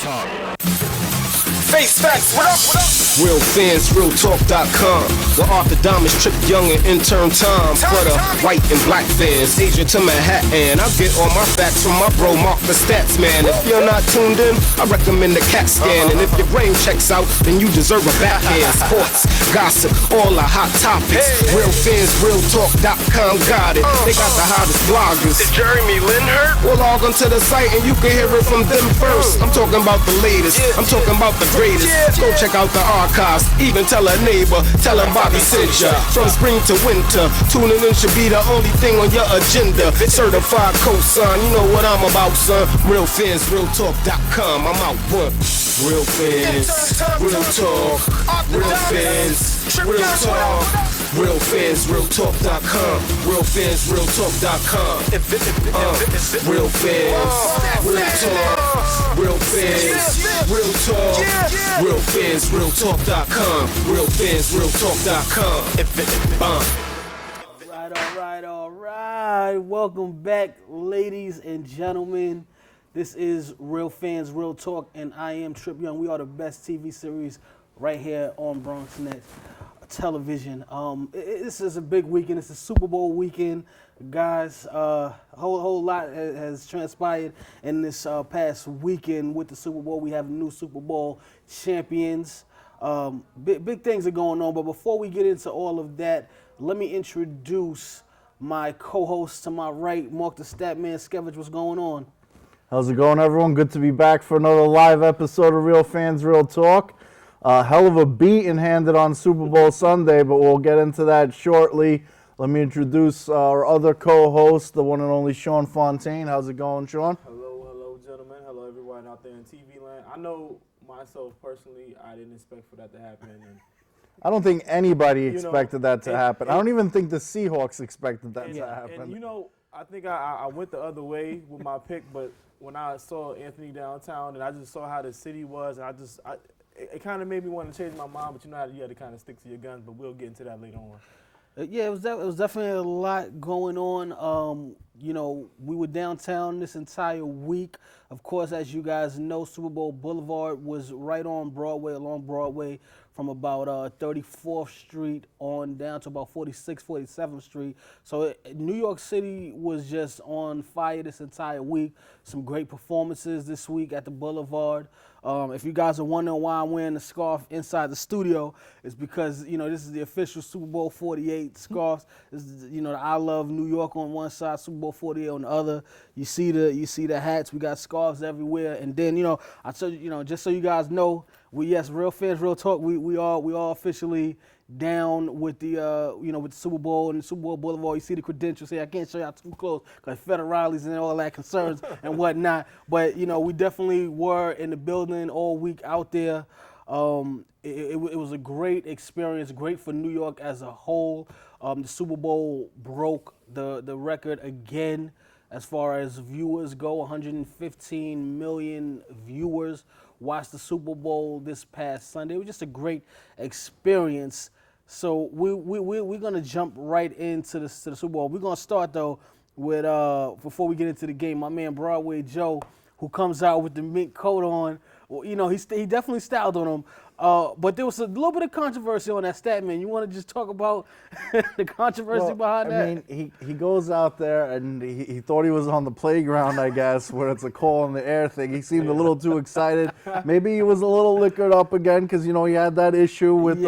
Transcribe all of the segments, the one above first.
talk. Face facts, what up, what up? Real fans, realtalk.com. The orthodontist Trip Young and intern Tom. For the white and black fans, Asia to Manhattan. I get all my facts from my bro Mark the Stats Man. If you're not tuned in, I recommend the CAT scan. And if your brain checks out, then you deserve a backhand. Sports, gossip, all the hot topics. Real fans, realtalk.com got it. They got the hottest bloggers. Is Jeremy Lin hurt? Well, log onto the site and you can hear it from them first. I'm talking about the latest. I'm talking about the greatest. Go check out the archives. Even tell a neighbor. Tell him Bobby sent ya. From spring to winter, tuning in should be the only thing on your agenda. Certified cosign, you know what I'm about, son. Real fans, realtalk.com. I'm out one. Real fans, real talk. Real fans, real talk. Real fans, realtalk.com. Real fans, realtalk.com. Real fans, real talk. Real fans, real talk. Real fans, realtalk.com. Real fans, realtalk.com. All right. Welcome back, ladies and gentlemen. This is Real Fans, Real Talk, and I am Trip Young. We are the best TV series right here on BronxNet television. This is a big weekend. It's a Super Bowl weekend, guys. A whole lot has transpired in this past weekend with the Super Bowl. We have new Super Bowl champions. Big things are going on. But before we get into all of that, let me introduce my co-host to my right, Mark the Statman Skevich. What's going on? How's it going, everyone? Good to be back for another live episode of Real Fans, Real Talk. Hell of a beating handed on Super Bowl Sunday, but we'll get into that shortly. Let me introduce our other co-host, the one and only Sean Fontaine. How's it going, Sean? Hello, gentlemen. Hello, everyone out there in TV land. I know myself personally, I didn't expect for that to happen. And I don't think anybody expected that to happen. I don't even think the Seahawks expected that to happen. And I think I went the other way with my pick, but when I saw Anthony downtown and I just saw how the city was, and it kind of made me want to change my mind, but you know how you had to kind of stick to your guns, but we'll get into that later on. Yeah, it was definitely a lot going on. We were downtown this entire week. Of course, as you guys know, Super Bowl Boulevard was right on Broadway, along Broadway, from about 34th Street on down to about 46th, 47th Street. So New York City was just on fire this entire week. Some great performances this week at the Boulevard. If you guys are wondering why I'm wearing the scarf inside the studio, it's because, this is the official Super Bowl 48 scarf. This is, the I Love New York on one side, Super Bowl 48 on the other. You see the hats. We got scarves everywhere. And then, I told you, just so you guys know, Real Fans, Real Talk, we are officially down with the with the Super Bowl and the Super Bowl Boulevard. You see the credentials here. I can't show y'all too close because federales and all that concerns and whatnot. But we definitely were in the building all week out there. It was a great experience, great for New York as a whole. The Super Bowl broke the record again as far as viewers go. 115 million viewers watched the Super Bowl this past Sunday. It was just a great experience. So we're gonna jump right into the Super Bowl. We're gonna start though with before we get into the game, my man Broadway Joe, who comes out with the mink coat on. Well, he definitely styled on him. But there was a little bit of controversy on that stat, man. You want to just talk about the controversy behind that? I mean, he goes out there and he thought he was on the playground, I guess, where it's a call in the air thing. He seemed a little too excited. Maybe he was a little liquored up again because, he had that issue with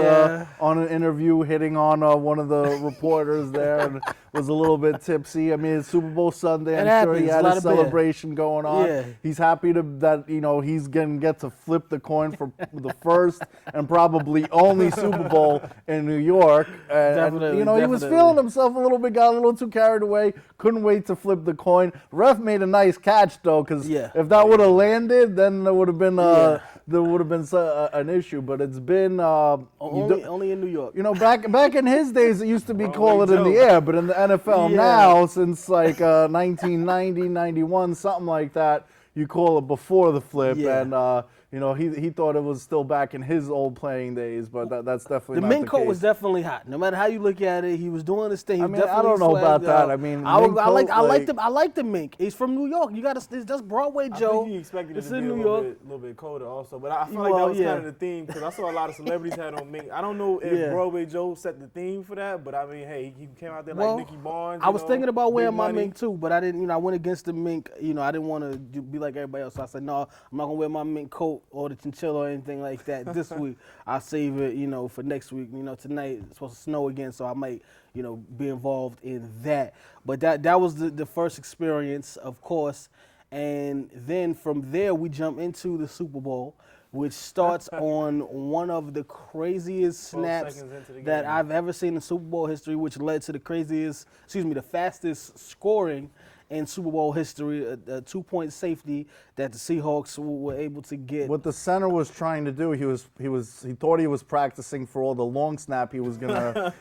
on an interview hitting on one of the reporters there and was a little bit tipsy. I mean, it's Super Bowl Sunday. I'm sure he had a celebration going on. Yeah. He's happy that, he's going to get to flip the coin for the first and probably only Super Bowl in New York. And he was feeling himself a little bit, got a little too carried away, couldn't wait to flip the coin. Ref made a nice catch, though, because if that would have landed, then there would have been an issue. But it's been only in New York. Back in his days, it used to be call it in the air, but in the NFL now, since like 1990, 91, something like that, you call it before the flip, Yeah. and you know, he thought it was still back in his old playing days, but that's definitely The not mink the coat case. was definitely hot. No matter how you look at it, he was doing his thing. He I was mean, I definitely don't know about swagged that. out. I mean, I mink like coat, I like the mink. He's from New York. You got to that's Broadway I Joe. think he expected it It's to in be a New little bit colder also, but I feel like Well, that was yeah. kind of the theme because I saw a lot of celebrities had on mink. I don't know if Yeah. Broadway Joe set the theme for that, but I mean, hey, he came out there Well, like Nicky Barnes. I was thinking about wearing Big my Money. mink too, but I didn't. You know, I went against the mink. You know, I didn't want to be like everybody else. So I said, no, I'm not gonna wear my mink coat or the chinchilla or anything like that this week. I'll save it, you know, for next week. You know, tonight it's supposed to snow again, so I might, you know, be involved in that. But that was the first experience, of course, and then from there we jump into the Super Bowl, which starts on one of the craziest 12 snaps seconds into the that game. I've ever seen in Super Bowl history, which led to the fastest scoring in Super Bowl history, a 2-point safety that the Seahawks were able to get. What the center was trying to do, he thought he was practicing for all the long snap he was gonna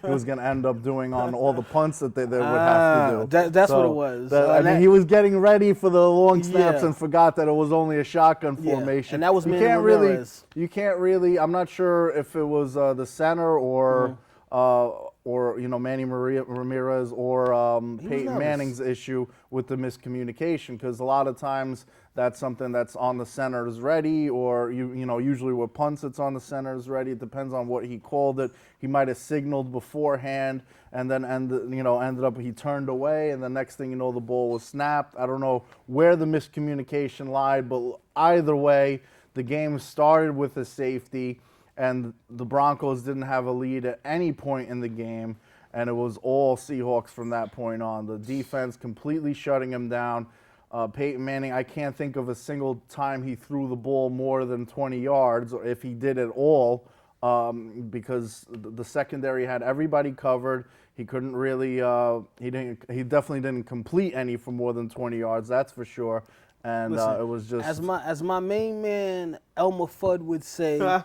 end up doing on all the punts that they would have to do. That's what it was. I mean, he was getting ready for the long snaps Yeah. and forgot that it was only a shotgun Yeah, formation. and that was you Manny can't Ramirez. really, you can't really. I'm not sure if it was the center or you know, Manny Ramirez or Peyton nervous. Manning's issue with the miscommunication, because a lot of times that's something that's on the center's ready, or you know, usually with punts it's on the center's ready. It depends on what he called it. He might have signaled beforehand and then ended up he turned away, and the next thing you know, the ball was snapped. I don't know where the miscommunication lied, but either way, the game started with a safety, and the Broncos didn't have a lead at any point in the game, and it was all Seahawks from that point on. The defense completely shutting him down. Peyton Manning, I can't think of a single time he threw the ball more than 20 yards, or if he did at all, because the secondary had everybody covered. He couldn't really, he definitely didn't complete any for more than 20 yards, that's for sure. And Listen, it was just... as my main man Elmer Fudd would say,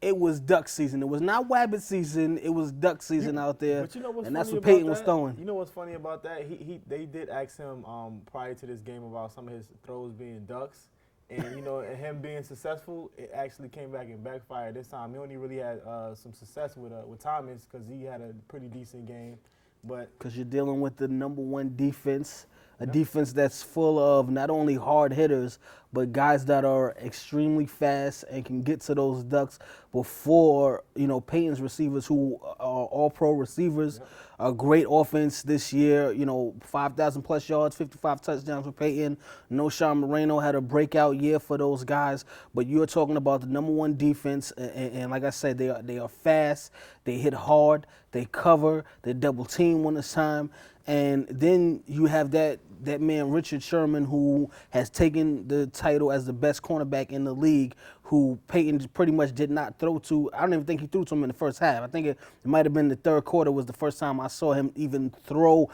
it was duck season. It was not wabbit season. It was duck season out there. But you know what's and that's funny what about Peyton was that? throwing. You know what's funny about that? They did ask him prior to this game about some of his throws being ducks, and you know, and him being successful, it actually came back and backfired this time. He only really had some success with Thomas because he had a pretty decent game, but Because you're dealing with the number one defense, a defense that's full of not only hard hitters, but guys that are extremely fast and can get to those ducks before, you know, Peyton's receivers, who are all pro receivers, a great offense this year, you know, 5,000 plus yards, 55 touchdowns for Peyton. No Sean Moreno had a breakout year for those guys, but you're talking about the number one defense, and like I said, they are fast, they hit hard, they cover, they double team when it's time. And then you have that man, Richard Sherman, who has taken the title as the best cornerback in the league, who Peyton pretty much did not throw to. I don't even think he threw to him in the first half. I think it might have been the third quarter was the first time I saw him even throw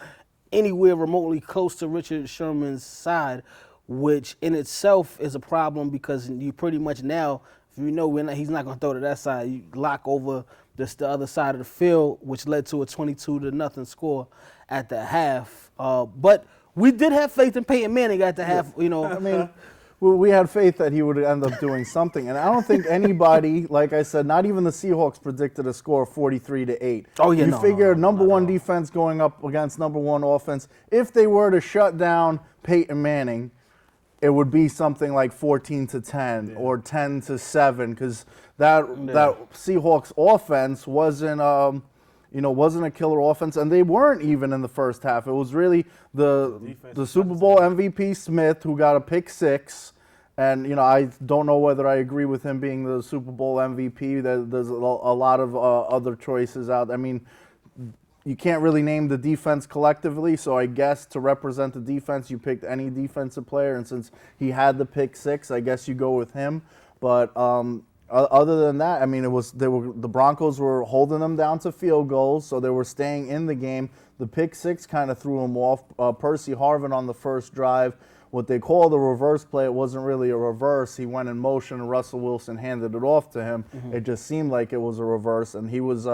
anywhere remotely close to Richard Sherman's side, which in itself is a problem because you pretty much now, if you know he's not going to throw to that side, you lock over the other side of the field, which led to a 22-0 score at the half. But we did have faith in Peyton Manning at the half, you know. I mean, we had faith that he would end up doing something. And I don't think anybody, like I said, not even the Seahawks predicted a score of 43-8. Oh, yeah, You no, figure no, number not one at all. defense going up against number one offense. If they were to shut down Peyton Manning, it would be something like 14-10 or 10-7, because that Seahawks offense wasn't a killer offense, and they weren't even in the first half. It was really the Super Bowl MVP Smith who got a pick six, and you know, I don't know whether I agree with him being the Super Bowl MVP. There's a lot of other choices out. I mean, you can't really name the defense collectively, so I guess to represent the defense, you picked any defensive player, and since he had the pick six, I guess you go with him. But other than that, I mean, the Broncos were holding them down to field goals, so they were staying in the game. The pick six kind of threw them off. Percy Harvin on the first drive, what they called a reverse play, it wasn't really a reverse. He went in motion, and Russell Wilson handed it off to him. It just seemed like it was a reverse, and he was.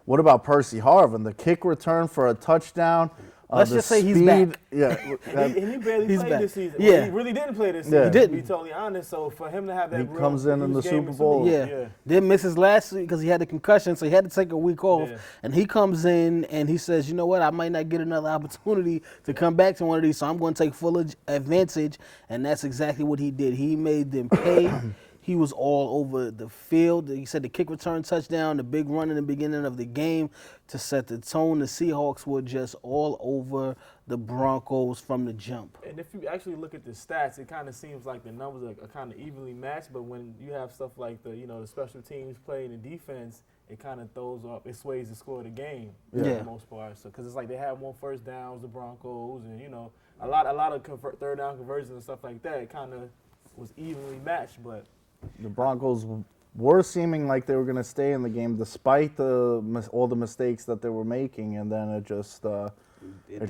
What about Percy Harvin? The kick return for a touchdown. Let's just say he's back. Yeah, He barely He's played back. this season. Yeah. Well, he really didn't play this season. Yeah. He didn't. To be totally honest. So for him to have that He real comes in huge the game Super Bowl. Yeah. Didn't miss his last week because he had the concussion, so he had to take a week off. Yeah. And he comes in and he says, you know what, I might not get another opportunity to come back to one of these, so I'm going to take full advantage. And that's exactly what he did. He made them pay. He was all over the field. He said the kick return touchdown, the big run in the beginning of the game to set the tone. The Seahawks were just all over the Broncos from the jump. And if you actually look at the stats, it kind of seems like the numbers are kind of evenly matched. But when you have stuff like the special teams playing the defense, it kind of throws up, it sways the score of the game for the most part. So because it's like they have more first downs, the Broncos, and a lot of third down conversions and stuff like that. It kind of was evenly matched, but. The Broncos were seeming like they were going to stay in the game despite all the mistakes that they were making, and then it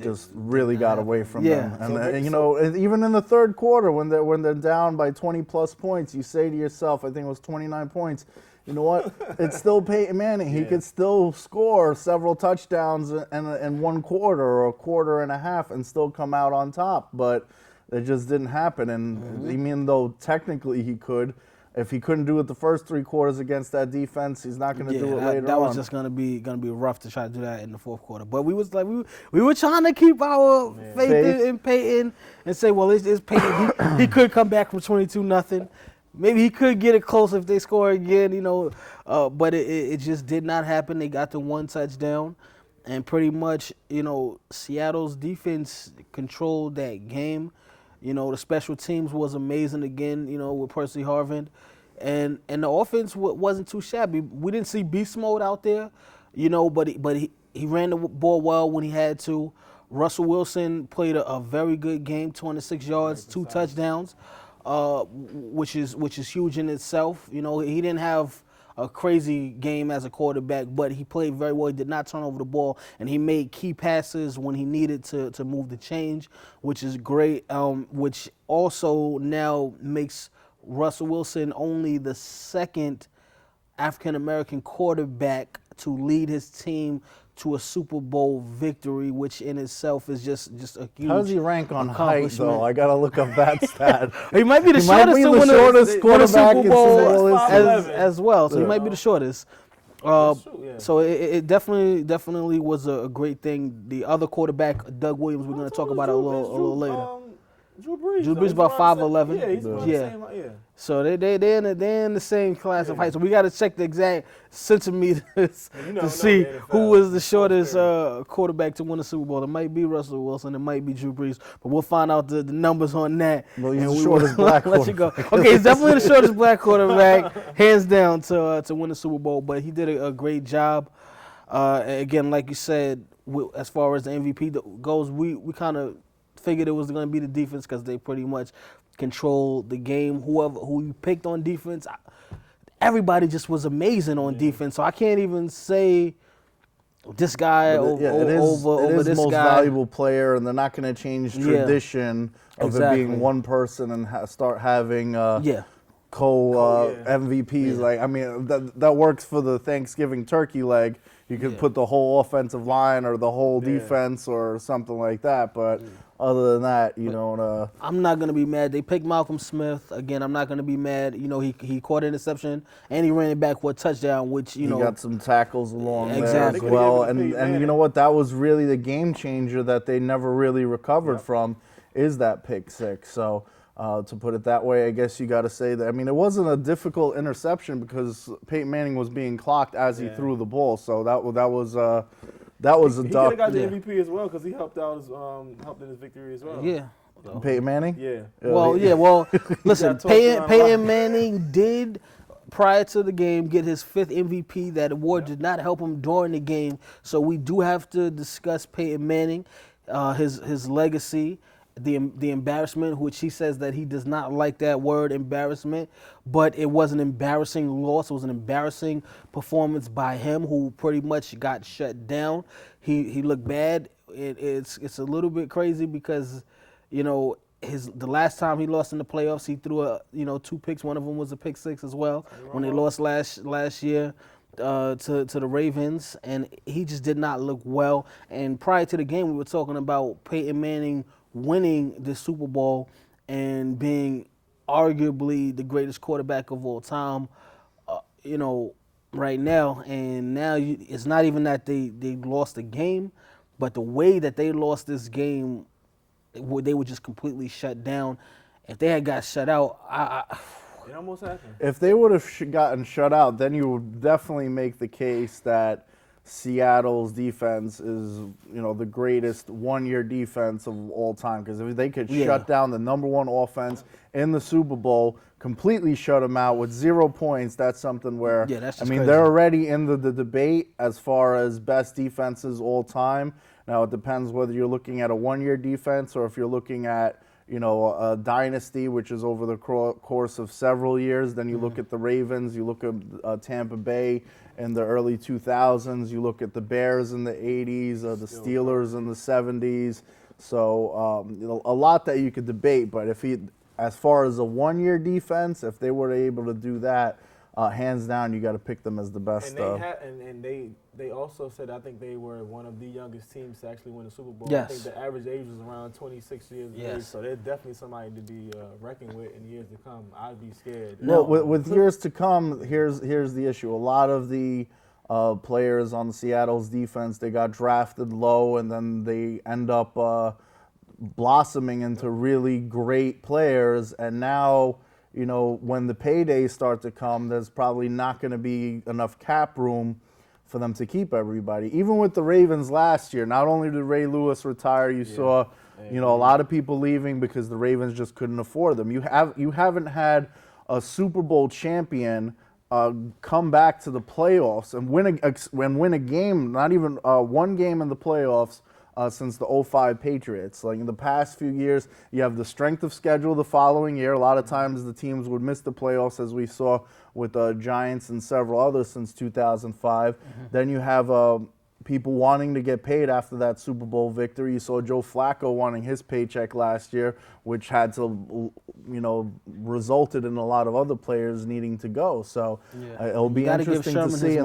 just really got away from them. And even in the third quarter, when they're down by 20 plus points, you say to yourself, I think it was 29 points. You know what? It's still Peyton Manning. He could still score several touchdowns in one quarter or a quarter and a half and still come out on top, but it just didn't happen. And even though technically he could. If he couldn't do it the first 3 quarters against that defense, he's not going to do it later on. That was just going to be rough to try to do that in the fourth quarter. But we was like we were trying to keep our faith in Peyton and say, well, it's Peyton. He could come back from 22-0. Maybe he could get it close if they score again, But it just did not happen. They got the 1 touchdown, and pretty much, Seattle's defense controlled that game. The special teams was amazing again, with Percy Harvin. And the offense wasn't too shabby. We didn't see beast mode out there, but he ran the ball well when he had to. Russell Wilson played a very good game, 206 yards, 2 touchdowns, which is huge in itself. He didn't have a crazy game as a quarterback, but he played very well. He did not turn over the ball, and he made key passes when he needed to move the change, which is great, which also now makes Russell Wilson only the second African-American quarterback to lead his team to a Super Bowl victory, which in itself is just a huge How does he rank on height, accomplishment. though? I got to look up that stat. He might be the shortest to win a quarterback Super Bowl in as well, so he might be the shortest. That's true, yeah. So it definitely was a great thing. The other quarterback, Doug Williams, we're going to talk about it a little later. Drew Brees. Drew Brees about 5'11". Yeah, he's about the same. Yeah. So they're in the same class of height. So we got to check the exact centimeters to see who was the shortest quarterback to win a Super Bowl. It might be Russell Wilson. It might be Drew Brees. But we'll find out the numbers on that. Well, he's the shortest black let you go. Okay, he's definitely the shortest black quarterback, hands down, to win the Super Bowl. But he did a great job. Again, like you said, as far as the MVP goes, we kind of figured it was going to be the defense because they pretty much controlled the game. Who you picked on defense, everybody just was amazing on defense. So I can't even say this guy over this guy. It is the most valuable player, and they're not going to change tradition of it being one person and start having MVPs. Like, I mean, that works for the Thanksgiving turkey leg. You could put the whole offensive line or the whole defense or something like that, but other than that, you don't. I'm not gonna be mad. They picked Malcolm Smith again. I'm not gonna be mad. He caught an interception and he ran it back for a touchdown, which he got some tackles along there as Exactly. well. And you know what? That was really the game changer that they never really recovered from, is that pick six. So. To put it that way, I guess you got to say that. I mean, it wasn't a difficult interception because Peyton Manning was being clocked as he threw the ball. So that was a duck. He could have got the MVP as well because he helped in his victory as well. Yeah. Peyton Manning. Yeah. Well, listen, Peyton Manning did, prior to the game, get his 5th MVP. That award did not help him during the game. So we do have to discuss Peyton Manning, his legacy. The embarrassment, which he says that he does not like that word embarrassment, but it was an embarrassing loss. It was an embarrassing performance by him, who pretty much got shut down. He looked bad. It's a little bit crazy because, the last time he lost in the playoffs, he threw 2 picks. One of them was a pick six as well when they lost last year. to the Ravens, and he just did not look well. And prior to the game, we were talking about Peyton Manning winning the Super Bowl and being arguably the greatest quarterback of all time. You know, right now, and now it's not even that they lost the game, but the way that they lost this game, they were just completely shut down. If they had got shut out, It almost happened. If they would have gotten shut out, then you would definitely make the case that Seattle's defense is, the greatest one-year defense of all time. Because if they could shut down the number one offense in the Super Bowl, completely shut them out with 0 points, that's something where, that's just they're crazy. already in the debate as far as best defenses all time. Now, it depends whether you're looking at a one-year defense or if you're looking at, a dynasty, which is over the course of several years. Then you look at the Ravens, you look at Tampa Bay in the early 2000s, you look at the Bears in the 80s, the Steelers in the 70s. So a lot that you could debate, but as far as a one-year defense, if they were able to do that, hands down, you got to pick them as the best. And they also said, I think they were one of the youngest teams to actually win the Super Bowl. Yes. I think the average age was around 26 years of age, so they're definitely somebody to be reckoned with in years to come. I'd be scared. Well, with years to come, here's the issue. A lot of the players on Seattle's defense, they got drafted low, and then they end up blossoming into really great players, and now, when the paydays start to come, there's probably not going to be enough cap room for them to keep everybody. Even with the Ravens last year, not only did Ray Lewis retire, you saw, a lot of people leaving because the Ravens just couldn't afford them. You haven't had a Super Bowl champion come back to the playoffs and win a game, not even one game in the playoffs, since the 2005 Patriots. Like in the past few years, you have the strength of schedule the following year. A lot of times the teams would miss the playoffs, as we saw with the Giants and several others since 2005. Then you have people wanting to get paid after that Super Bowl victory. You saw Joe Flacco wanting his paycheck last year, which had to, resulted in a lot of other players needing to go. So it'll be interesting to see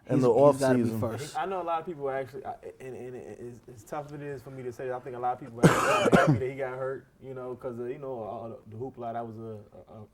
in the offseason. I know a lot of people are actually, and it's tough it is for me to say. I think a lot of people are happy that he got hurt, because all the hoopla that was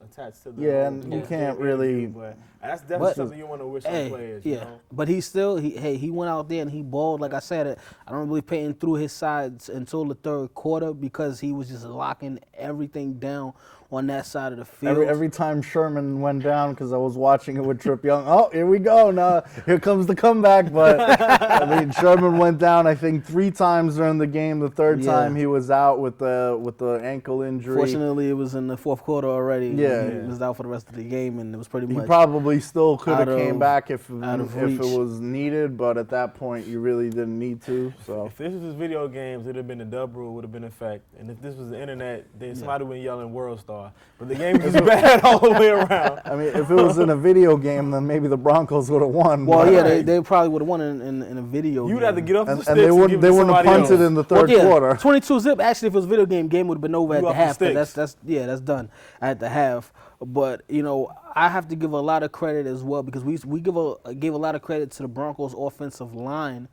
attached to the. Yeah, and you can't really. But that's definitely something you want to wish on players. But he went out there and he balled. Like I said, I don't believe Peyton threw his sides until the third quarter because he was just locking everything down on that side of the field. Every time Sherman went down, because I was watching it with Trip Young, oh, here we go. Now, here comes the comeback. But, Sherman went down, I think, 3 times during the game. The third time he was out with the ankle injury. Fortunately, it was in the fourth quarter already. Yeah. He was out for the rest of the game, and it was pretty much. He probably still could have came back if it reach. was needed, but at that point, you really didn't need to. So if this was video games, it would have been the dub rule would have been in effect. And if this was the internet, then somebody would have been yelling World Star. But the game is bad all the way around. If it was in a video game, then maybe the Broncos would have won. Well, they probably would have won in a video game. You'd have to get off the sticks and they wouldn't have punted in the third quarter. 22-zip. Actually, if it was a video game would have been over at the half. That's done at the half. But I have to give a lot of credit as well because we gave a lot of credit to the Broncos offensive line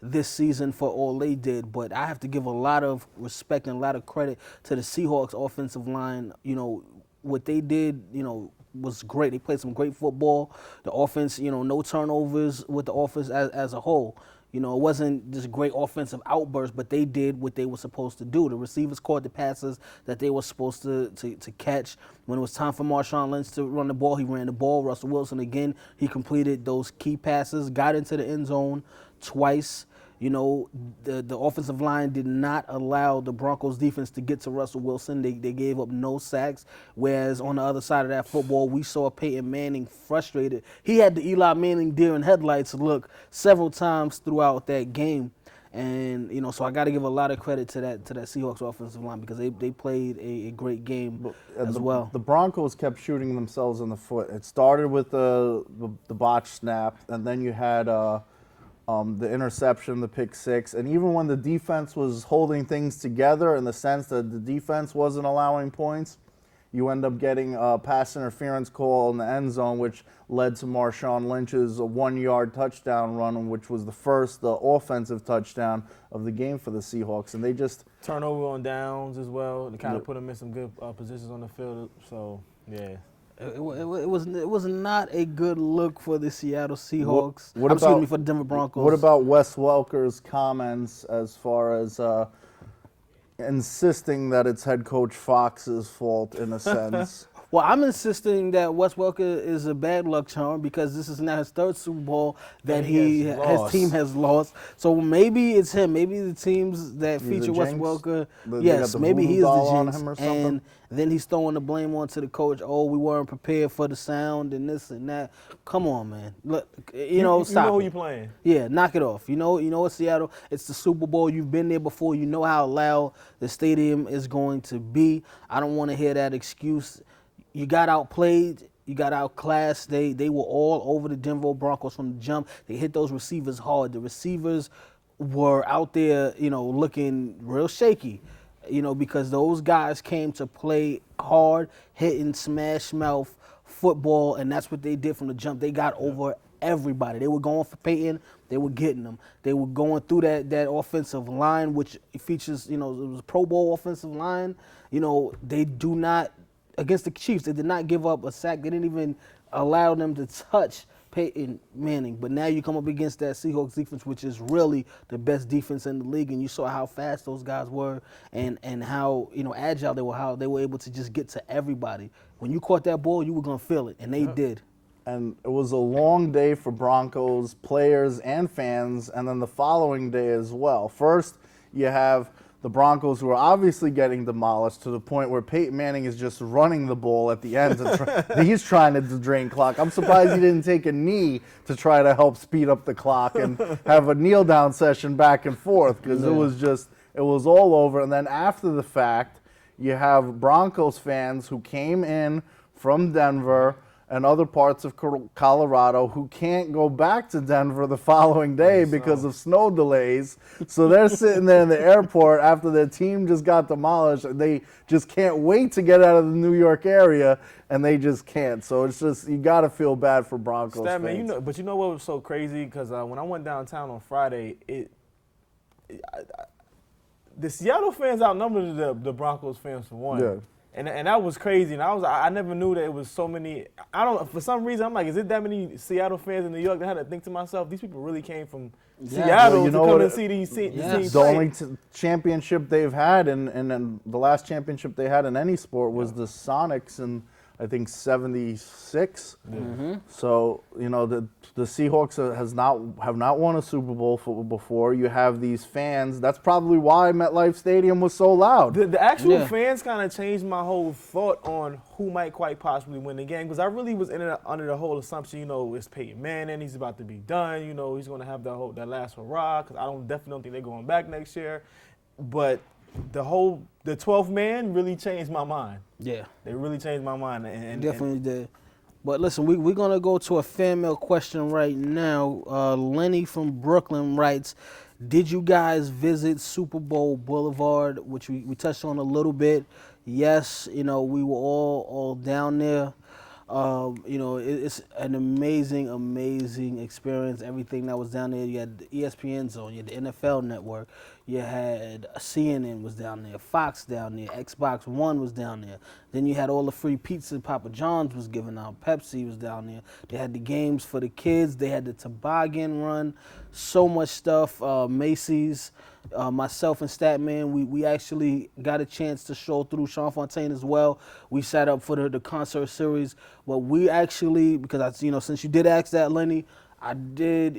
this season for all they did, but I have to give a lot of respect and a lot of credit to the Seahawks offensive line. What they did, was great. They played some great football. The offense, no turnovers with the offense as a whole. It wasn't just great offensive outbursts, but they did what they were supposed to do. The receivers caught the passes that they were supposed to catch. When it was time for Marshawn Lynch to run the ball, he ran the ball. Russell Wilson, again, he completed those key passes, got into the end zone twice. The offensive line did not allow the Broncos defense to get to Russell Wilson. They gave up no sacks, whereas on the other side of that football, we saw Peyton Manning frustrated. He had the Eli Manning deer in headlights look several times throughout that game. And, so I got to give a lot of credit to that Seahawks offensive line because they played a great game as well. The Broncos kept shooting themselves in the foot. It started with the botched snap, and then you had the interception, the pick six, and even when the defense was holding things together in the sense that the defense wasn't allowing points, you end up getting a pass interference call in the end zone, which led to Marshawn Lynch's 1-yard touchdown run, which was the offensive touchdown of the game for the Seahawks. And they just turnover on downs as well. They kind of put them in some good positions on the field. So, yeah. It was not a good look for the Seattle Seahawks. Excuse me, for the Denver Broncos. What about Wes Welker's comments as far as insisting that it's head coach Fox's fault in a sense? Well, I'm insisting that Wes Welker is a bad luck charm because this is now his third Super Bowl that his team has lost. So maybe it's him. Maybe the teams that feature Wes Welker, yes, maybe he's the jinx. And then he's throwing the blame onto the coach. Oh, we weren't prepared for the sound and this and that. Come on, man. Look, stop. You know who you're playing. Yeah, knock it off. You know what, Seattle? It's the Super Bowl. You've been there before. You know how loud the stadium is going to be. I don't want to hear that excuse. You got outplayed, you got outclassed. They were all over the Denver Broncos from the jump. They hit those receivers hard. The receivers were out there, looking real shaky, because those guys came to play hard, hitting smash mouth football, and that's what they did from the jump. They got over everybody. They were going for Peyton. They were getting them. They were going through that offensive line, which features, it was a Pro Bowl offensive line. They do not. Against the Chiefs, they did not give up a sack. They didn't even allow them to touch Peyton Manning. But now you come up against that Seahawks defense, which is really the best defense in the league, and you saw how fast those guys were and how agile they were, how they were able to just get to everybody. When you caught that ball, you were going to feel it, and they did. And it was a long day for Broncos players and fans, and then the following day as well. First, you have the Broncos, who are obviously getting demolished to the point where Peyton Manning is just running the ball at the end. He's trying to drain clock. I'm surprised he didn't take a knee to try to help speed up the clock and have a kneel down session back and forth, because it was all over. And then after the fact, you have Broncos fans who came in from Denver and other parts of Colorado who can't go back to Denver the following day because of snow delays. So they're sitting there in the airport after their team just got demolished. They just can't wait to get out of the New York area, and they just can't. So it's just, you got to feel bad for Broncos fans. Man, but you know what was so crazy? Because when I went downtown on Friday, the Seattle fans outnumbered the Broncos fans for one. Yeah. And that was crazy, and I never knew that it was so many. For some reason, I'm like, is it that many Seattle fans in New York? I had to think to myself, these people really came from Seattle to come and see these teams. The only championship they've had, and the last championship they had in any sport was the Sonics in, I think, 76. Mm-hmm. So the Seahawks have not won a Super Bowl before. You have these fans. That's probably why MetLife Stadium was so loud. The actual fans kind of changed my whole thought on who might quite possibly win the game, because I really was under the whole assumption, it's Peyton Manning. He's about to be done. He's going to have that last hurrah, because I definitely don't think they're going back next year. But the 12th man really changed my mind. Yeah. They really changed my mind. And definitely did. But listen, we're going to go to a fan mail question right now. Lenny from Brooklyn writes, did you guys visit Super Bowl Boulevard, which we touched on a little bit? Yes, we were all down there. It's an amazing experience. Everything that was down there. You had the ESPN zone, you had the NFL network, you had CNN was down there, Fox down there, Xbox One was down there. Then you had all the free pizza Papa John's was giving out, Pepsi was down there. They had the games for the kids, they had the toboggan run, so much stuff. Macy's, myself and Statman, we actually got a chance to show through Sean Fontaine as well. We sat up for the concert series, but we actually, because since you did ask that, Lenny, I did,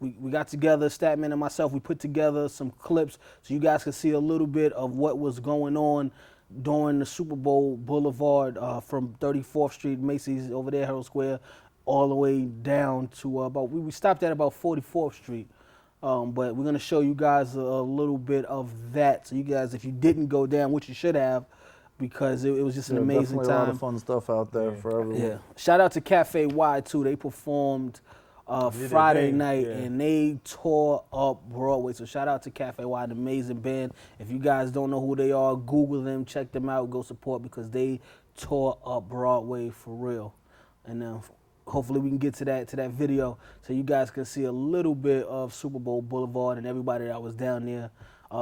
we got together, Statman and myself, we put together some clips so you guys could see a little bit of what was going on during the Super Bowl Boulevard from 34th Street, Macy's over there, Herald Square, all the way down to we stopped at about 44th Street. But we're going to show you guys a little bit of that. So you guys, if you didn't go down, which you should have, because it was just an amazing time. Definitely a lot of fun stuff out there for everyone. Yeah. Shout out to Cafe Y, too. They performed Friday night, and they tore up Broadway. So shout out to Cafe Y, an amazing band. If you guys don't know who they are, Google them, check them out, go support, because they tore up Broadway for real. And hopefully we can get to that video so you guys can see a little bit of Super Bowl Boulevard and everybody that was down there.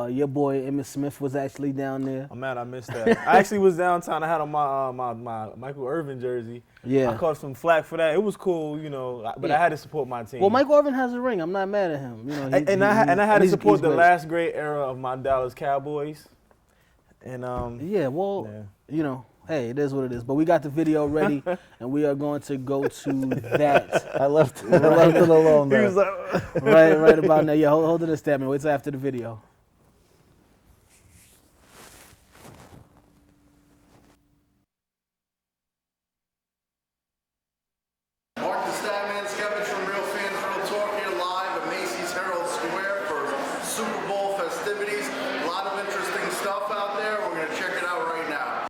Your boy Emmitt Smith was actually down there. I'm mad I missed that. I actually was downtown. I had on my Michael Irvin jersey. Yeah. I caught some flack for that. It was cool, you know, but I had to support my team. Well, Michael Irvin has a ring. I'm not mad at him. You know, and I had to support the great. last great era of my Dallas Cowboys. And yeah, well, you know, hey, it is what it is. But we got the video ready, and we are going to go to that. I left it alone there. He was like, right about now. Yeah, hold it a step, man. Wait till after the video. Mark the Statman, Skevich from Real Fans Real Talk here live at Macy's Herald Square for Super Bowl festivities. A lot of interesting stuff out there. We're going to check it out right now.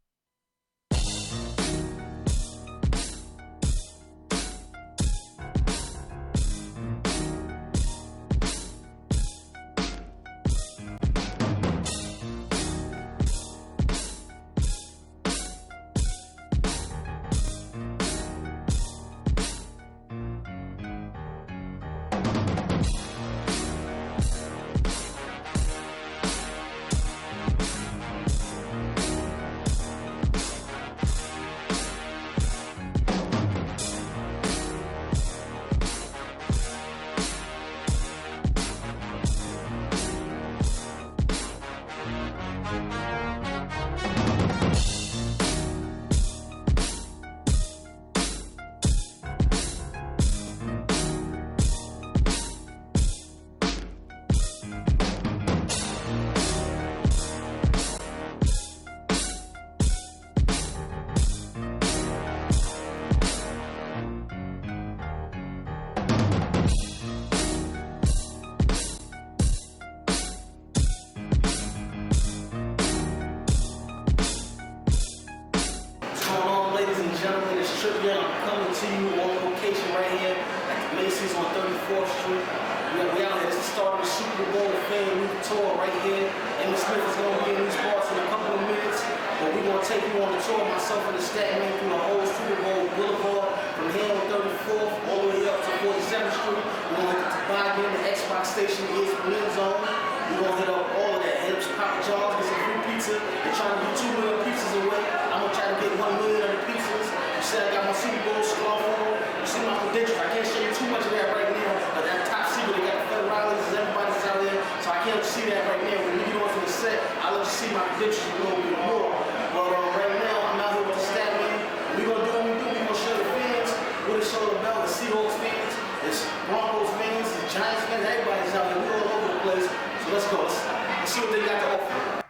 Macy's on 34th Street. We out here. It's the start of the Super Bowl fan week tour right here. Emmitt Smith is going to be in these parts in a couple of minutes. But we're going to take you on the tour, myself and the Statman, through the whole Super Bowl Boulevard from here on 34th all the way up to 47th Street. We're going to hit the Toboggan, the Xbox station, the ESPN zone. We're going to hit up all of that. Hit up Papa John's, get some free pizza. They're trying to get 2 million pizzas away. I'm going to try to get 1 million of the pizzas. You said I got my Super Bowl scarf on. You see my credentials. I can't show you too much of that right now, but that top secret, they got the federales, everybody's out there, so I can't see that right now. When we get on to the set, I'll let you see my credentials a little bit more. But right now, I'm out here with the Statman. We're going to do what we do. We're going to show the fans what it's all about. The Seahawks fans, it's Broncos fans, it's Giants fans, everybody's out here. We're all over the place. So let's go. Let's see what they got to offer.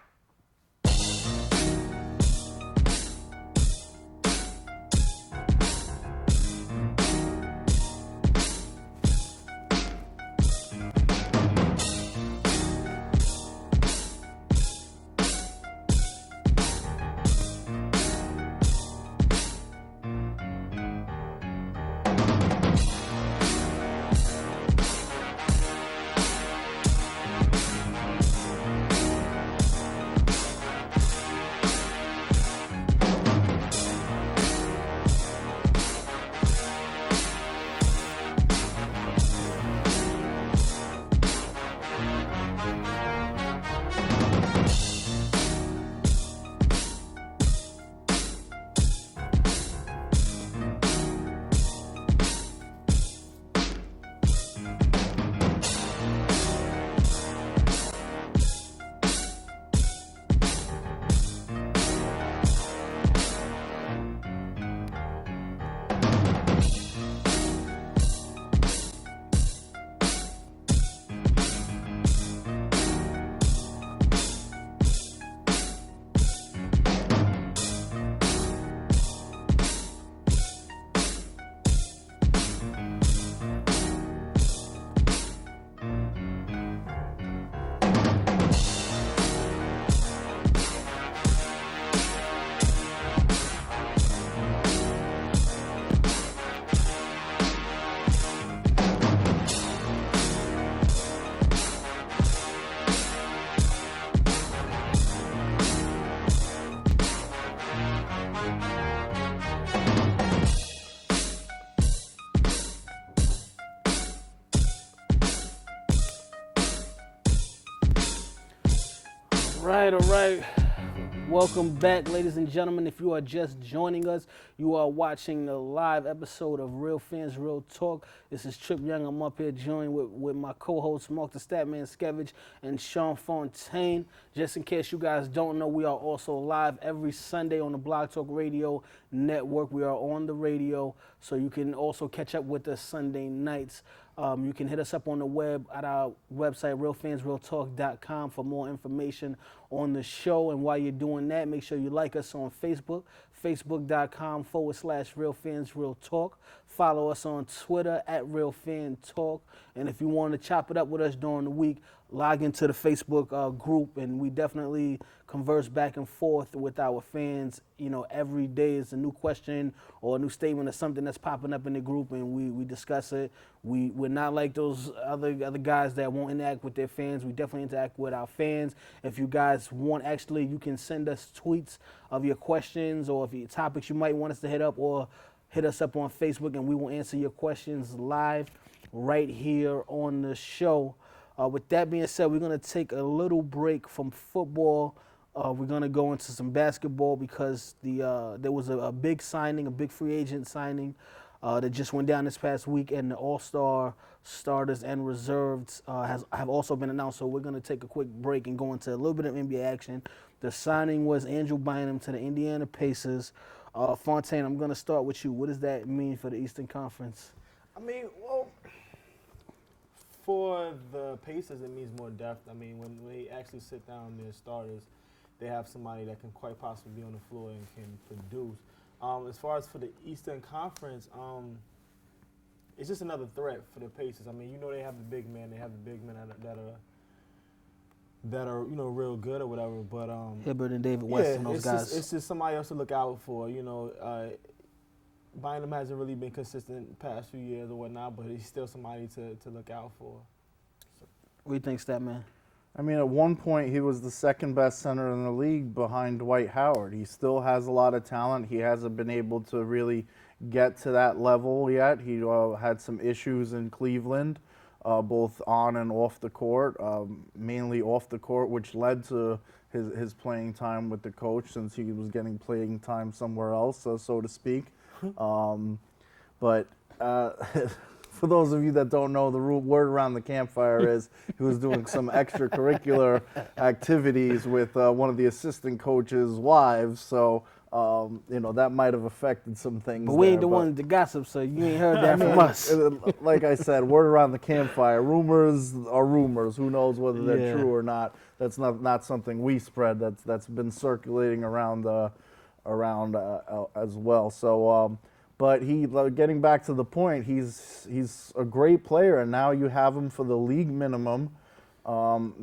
All right. Welcome back, ladies and gentlemen. If you are just joining us, you are watching the live episode of Real Fans, Real Talk. This is Trip Young. I'm up here joined with my co-hosts, Mark the Statman Skevich and Sean Fontaine. Just in case you guys don't know, we are also live every Sunday on the Blog Talk Radio Network. We are on the radio, so you can also catch up with us Sunday nights. You can hit us up on the web at our website, realfansrealtalk.com, for more information on the show. And while you're doing that, make sure you like us on Facebook, facebook.com/realfansrealtalk. Follow us on Twitter at realfantalk. And if you want to chop it up with us during the week, log into the Facebook group, and we definitely converse back and forth with our fans. You know, every day is a new question or a new statement or something that's popping up in the group, and we discuss it. We're not like those other guys that won't interact with their fans. We definitely interact with our fans. If you guys want, actually, you can send us tweets of your questions or if your topics you might want us to hit up, or hit us up on Facebook, and we will answer your questions live right here on the show. With that being said, we're going to take a little break from football. We're going to go into some basketball because there was a big signing, a big free agent signing that just went down this past week, and the All-Star starters and reserves have also been announced. So we're going to take a quick break and go into a little bit of NBA action. The signing was Andrew Bynum to the Indiana Pacers. Fontaine, I'm going to start with you. What does that mean for the Eastern Conference? I mean, well, for the Pacers, it means more depth. I mean, when they actually sit down their starters, they have somebody that can quite possibly be on the floor and can produce. As far as for the Eastern Conference, it's just another threat for the Pacers. I mean, you know they have the big men. They have the big men that are real good or whatever. But Hibbert and David West and those guys. It's just somebody else to look out for. You know, Bynum hasn't really been consistent the past few years or whatnot, but he's still somebody to look out for. So. What do you think, Statman? I mean, at one point, he was the second best center in the league behind Dwight Howard. He still has a lot of talent. He hasn't been able to really get to that level yet. He had some issues in Cleveland, both on and off the court, mainly off the court, which led to his playing time with the coach, since he was getting playing time somewhere else, so to speak. But for those of you that don't know, the word around the campfire is he was doing some extracurricular activities with one of the assistant coaches' wives. So, that might have affected some things. But we ain't the ones that gossip, so you ain't heard that from us. Like I said, word around the campfire. Rumors are rumors. Who knows whether they're true or not? That's not something we spread. That's been circulating around as well. So. But getting back to the point, he's a great player, and now you have him for the league minimum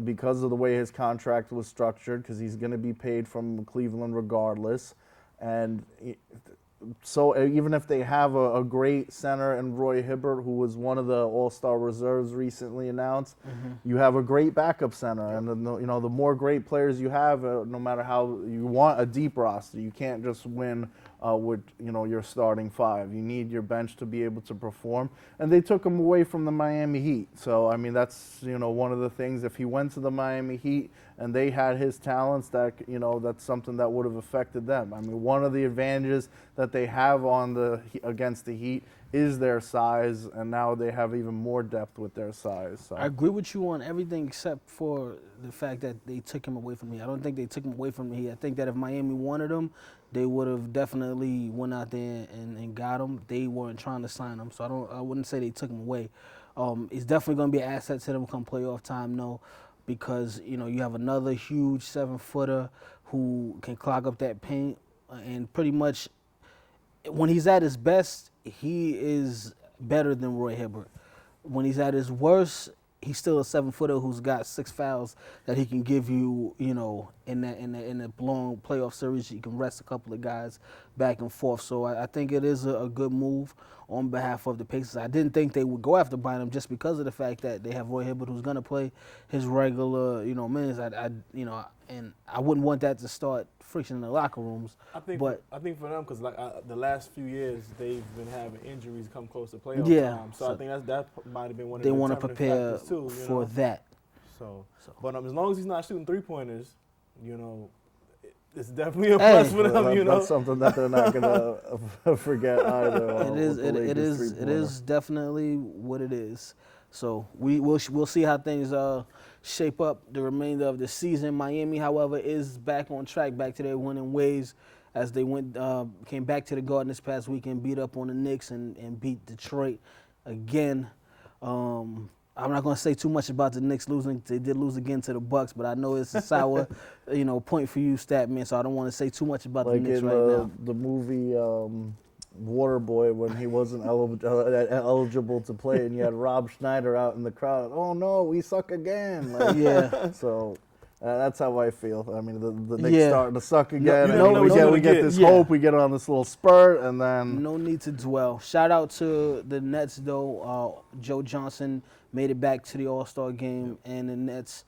because of the way his contract was structured, because he's going to be paid from Cleveland regardless. And so even if they have a great center in Roy Hibbert, who was one of the All-Star reserves recently announced, you have a great backup center. And the more great players you have, no matter how you want a deep roster, you can't just win with your starting five. You need your bench to be able to perform. And they took him away from the Miami Heat. So I mean, that's one of the things. If he went to the Miami Heat and they had his talents, that that's something that would have affected them. I mean, one of the advantages that they have against the Heat is their size, and now they have even more depth with their size. So. I agree with you on everything except for the fact that they took him away from me. I don't think they took him away from me. I think that if Miami wanted him, they would have definitely went out there and got him. They weren't trying to sign him, so I wouldn't say they took him away. It's definitely going to be an asset to them come playoff time, though, because you have another huge 7-footer who can clog up that paint, and pretty much when he's at his best, he is better than Roy Hibbert. When he's at his worst, he's still a 7-footer who's got 6 fouls that he can give you, in a long playoff series. He can rest a couple of guys back and forth. So I think it is a good move on behalf of the Pacers. I didn't think they would go after Bynum just because of the fact that they have Roy Hibbert, who's going to play his regular, minutes. And I wouldn't want that to start friction in the locker rooms. I think for them, because the last few years they've been having injuries come close to playoff time. So I think that might have been one of the they want to prepare too, for that. But as long as he's not shooting 3-pointers, you know, it's definitely a plus for them. You know, That's something that they're not gonna forget either. It is definitely what it is. So we'll see how things shape up the remainder of the season. Miami, however, is back on track, back to their winning ways, as they came back to the Garden this past weekend, beat up on the Knicks and beat Detroit again. I'm not going to say too much about the Knicks losing. They did lose again to the Bucks, but I know it's a sour, point for you, Statman. So I don't want to say too much about the Knicks right now. The movie Waterboy, when he wasn't eligible to play, and you had Rob Schneider out in the crowd. Oh no, we suck again. Like, yeah. So that's how I feel. I mean, the Knicks starting to suck again. We get this hope. We get on this little spurt, and then no need to dwell. Shout out to the Nets though. Joe Johnson made it back to the All-Star game, and the Nets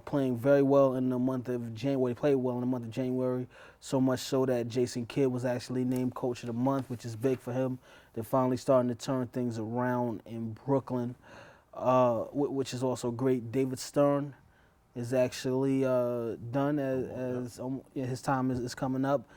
playing very well in the month of January. They played well in the month of January, so much so that Jason Kidd was actually named Coach of the Month, which is big for him. They're finally starting to turn things around in Brooklyn, which is also great. David Stern is actually done as his time is coming up.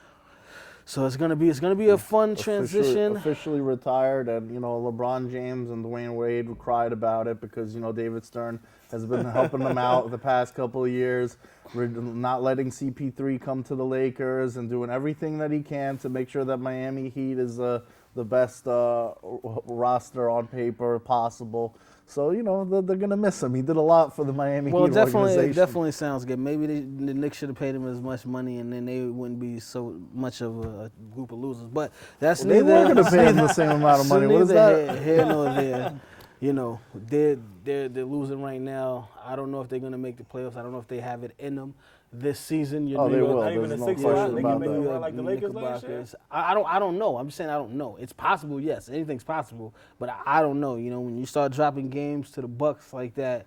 So it's gonna be a fun transition. Officially retired, and LeBron James and Dwayne Wade cried about it because David Stern has been helping them out the past couple of years, not letting CP3 come to the Lakers and doing everything that he can to make sure that Miami Heat is the best roster on paper possible. So, they're going to miss him. He did a lot for the Miami Heat organization. It definitely sounds good. Maybe the Knicks should have paid him as much money, and then they wouldn't be so much of a group of losers. But that's neither. They were going to pay him the same amount of money. What is that? Here nor there. They're losing right now. I don't know if they're going to make the playoffs. I don't know if they have it in them this season. They will. There's no question about that. Like the Lakers last year? I don't know. I'm just saying I don't know. It's possible, yes. Anything's possible. But I don't know. When you start dropping games to the Bucks like that,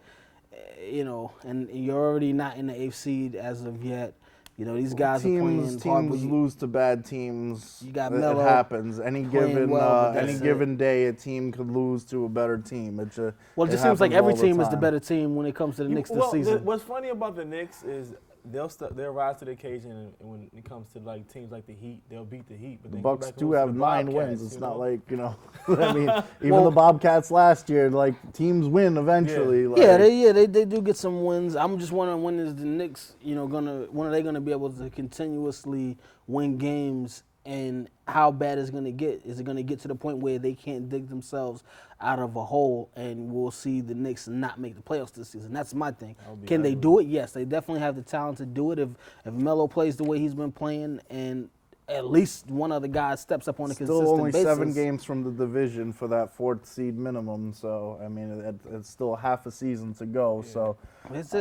and you're already not in the 8th seed as of yet. These guys are playing hard. Teams lose to bad teams. You got It happens. Any given day, a team could lose to a better team. It just seems like every team is the better team when it comes to the Knicks this season. What's funny about the Knicks is they'll rise to the occasion, and when it comes to teams like the Heat, they'll beat the Heat. But the Bucks do have 9 wins. It's not like I mean, even the Bobcats last year, teams win eventually. They do get some wins. I'm just wondering, when is the Knicks, when are they gonna be able to continuously win games, and how bad is it going to get? Is it going to get to the point where they can't dig themselves out of a hole, and we'll see the Knicks not make the playoffs this season? That's my thing. Can they do it? Yes, they definitely have the talent to do it. If Melo plays the way he's been playing, and at least one other guy steps up on a consistent basis. Still only 7 games from the division for that 4th seed minimum. So, I mean, it's still half a season to go. Yeah. So it's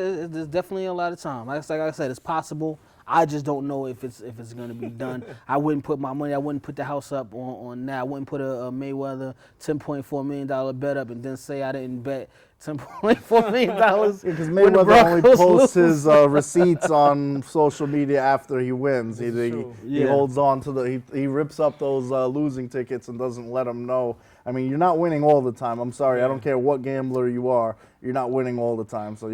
definitely a lot of time. Like I said, it's possible. I just don't know if it's going to be done. I wouldn't put my money. I wouldn't put the house up on that. I wouldn't put a Mayweather $10.4 million bet up and then say I didn't bet $10.4 million. Because Mayweather only posts his receipts on social media after he wins. He holds on to he rips up those losing tickets and doesn't let them know. I mean, you're not winning all the time. I'm sorry. I don't care what gambler you are. You're not winning all the time. So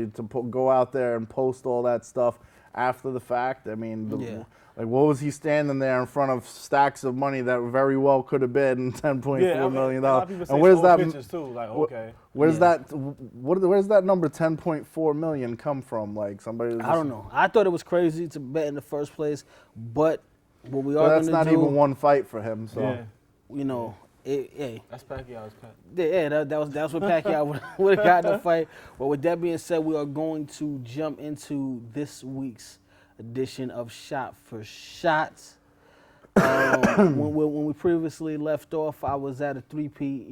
go out there and post all that stuff after the fact. I mean, what was he standing there in front of stacks of money that very well could have been $10.4 million? And where's that? Too, okay. Where's that? Where's that number $10.4 million come from? Somebody? I don't know. I thought it was crazy to bet in the first place, but what we are going to do. That's not even one fight for him. So that's Pacquiao's cut. Yeah, that was what Pacquiao would have gotten the fight. But with that being said, we are going to jump into this week's edition of Shot for Shot. When we previously left off, I was at a 3-peat,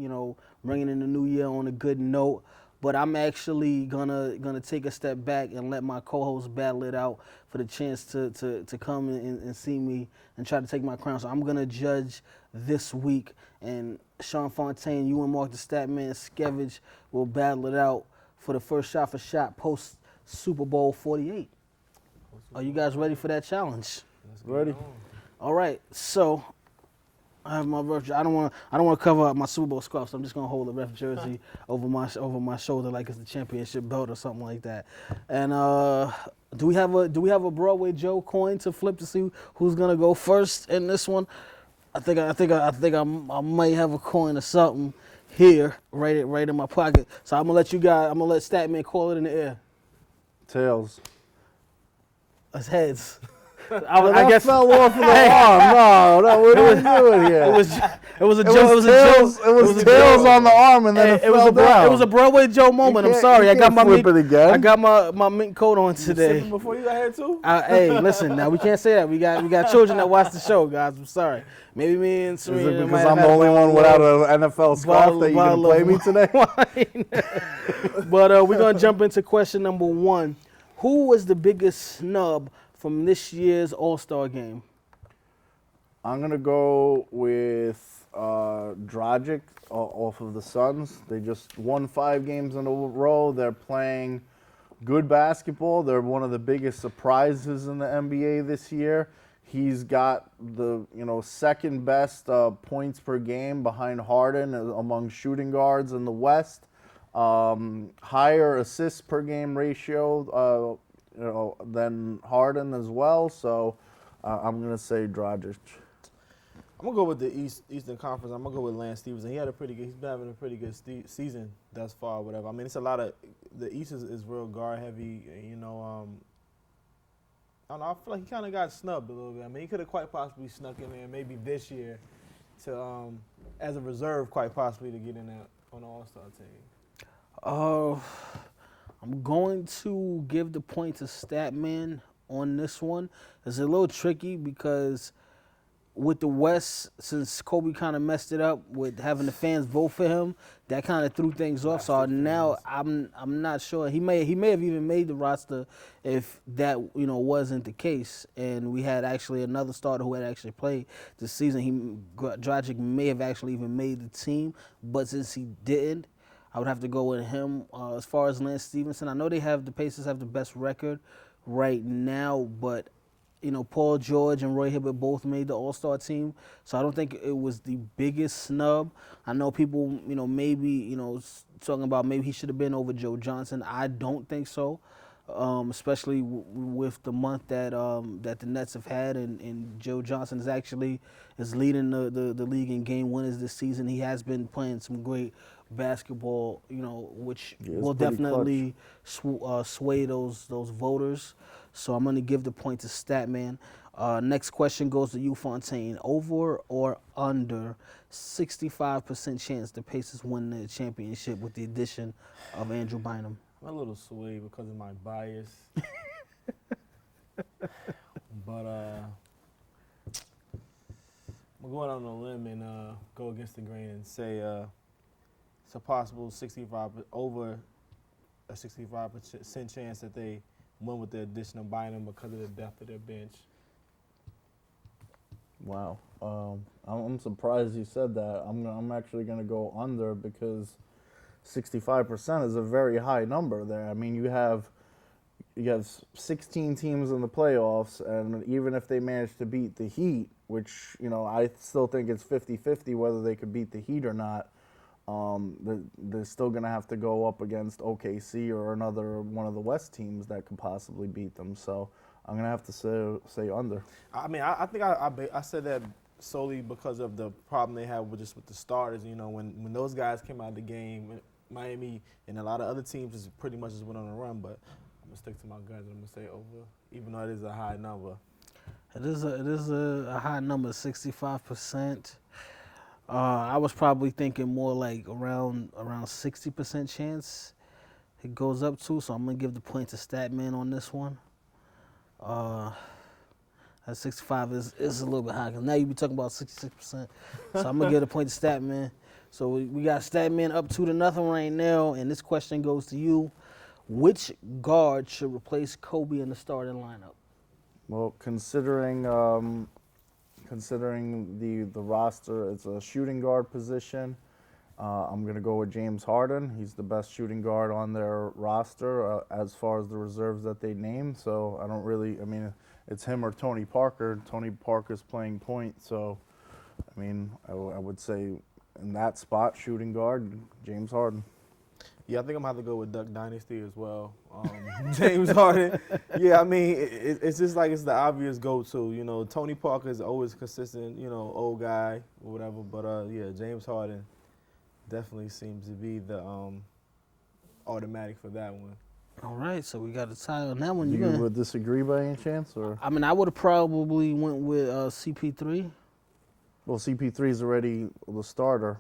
bringing in the new year on a good note. But I'm actually gonna take a step back and let my co-host battle it out for the chance to come and see me and try to take my crown. So I'm gonna judge this week, and Sean Fontaine, you and Mark the Statman Skevich will battle it out for the first Shot for Shot post Super Bowl 48. Are you guys ready for that challenge? Ready. All right, so I have my ref. I don't want to cover up my Super Bowl scarf, so I'm just gonna hold the ref jersey over my shoulder like it's the championship belt or something like that. And do we have a Broadway Joe coin to flip to see who's gonna go first in this one? I might have a coin or something here, right in my pocket. So I'm gonna let Statman call it in the air. Tails. It's heads. I guess fell off of the arm. No, what are we doing here? It was a It joke. was tails on the arm, and then it fell down. It was a Broadway Joe moment. I'm sorry. I got my mink coat on today. Sipping before you got here too? Hey, listen. Now we can't say that. We got children that watch the show, guys. I'm sorry. Maybe me and Serena. Is it because I'm the only one without an NFL scarf that you can play me today? But we're gonna jump into question number 1. Who was the biggest snub from this year's All-Star game? I'm going to go with Dragic off of the Suns. They just won 5 games in a row. They're playing good basketball. They're one of the biggest surprises in the NBA this year. He's got the second best points per game behind Harden among shooting guards in the West. Higher assists per game ratio than Harden as well. So I'm going to say Dragic. I'm gonna go with the Eastern Conference. I'm gonna go with Lance Stevenson. He's been having a pretty good season thus far. Whatever. I mean, it's a lot of the East is real guard heavy. I don't know. I feel like he kind of got snubbed a little bit. I mean, he could have quite possibly snuck in there maybe this year to as a reserve, quite possibly to get in there on the All-Star team. I'm going to give the point to Statman on this one. It's a little tricky because with the West, since Kobe kind of messed it up with having the fans vote for him, that kind of threw things off. So now I'm not sure. He may have even made the roster if that wasn't the case, and we had actually another starter who had actually played this season. Dragic may have actually even made the team, but since he didn't, I would have to go with him. As far as Lance Stevenson, I know the Pacers have the best record right now, but Paul George and Roy Hibbert both made the All-Star team, so I don't think it was the biggest snub. I know people, maybe, talking about maybe he should have been over Joe Johnson. I don't think so, especially with the month that the Nets have had, and Joe Johnson is leading the league in game winners this season. He has been playing some great basketball, which will definitely sway those voters. So I'm going to give the point to Statman. Next question goes to you, Fontaine. Over or under 65% chance the Pacers win the championship with the addition of Andrew Bynum? I'm a little swayed because of my bias. But I'm going on a limb and go against the grain and say it's a possible over a 65% chance that they win with the addition of Bynum because of the depth of their bench. Wow, I'm surprised you said that. I'm actually going to go under because 65% is a very high number there. I mean, you have 16 teams in the playoffs, and even if they manage to beat the Heat, which I still think it's 50-50 whether they could beat the Heat or not. They're still going to have to go up against OKC or another one of the West teams that could possibly beat them. So I'm going to have to say under. I mean, I think I said that solely because of the problem they have with the starters. When those guys came out of the game, Miami and a lot of other teams just pretty much just went on a run. But I'm going to stick to my guns and I'm going to say over, even though it is a high number. It is a high number, 65%. I was probably thinking more like around 60% chance it goes up to, so I'm going to give the point to Statman on this one. That 65 is a little bit high, because now you be talking about 66%. So I'm going to give the point to Statman. So we got Statman up 2-0 right now, and this question goes to you. Which guard should replace Kobe in the starting lineup? Well, considering the roster, it's a shooting guard position. I'm going to go with James Harden. He's the best shooting guard on their roster as far as the reserves that they named. So I mean, it's him or Tony Parker. Tony Parker's playing point, so I mean, I would say in that spot, shooting guard, James Harden. Yeah, I think I'm gonna have to go with Duck Dynasty as well. James Harden. Yeah, I mean, it's just like it's the obvious go-to. You know, Tony Parker is always consistent. You know, old guy or whatever. But yeah, James Harden definitely seems to be the automatic for that one. All right, so we got a tie on that one. Do You you gonna? disagree by any chance, or? I mean, I would have probably went with CP3. Well, CP3 is already the starter.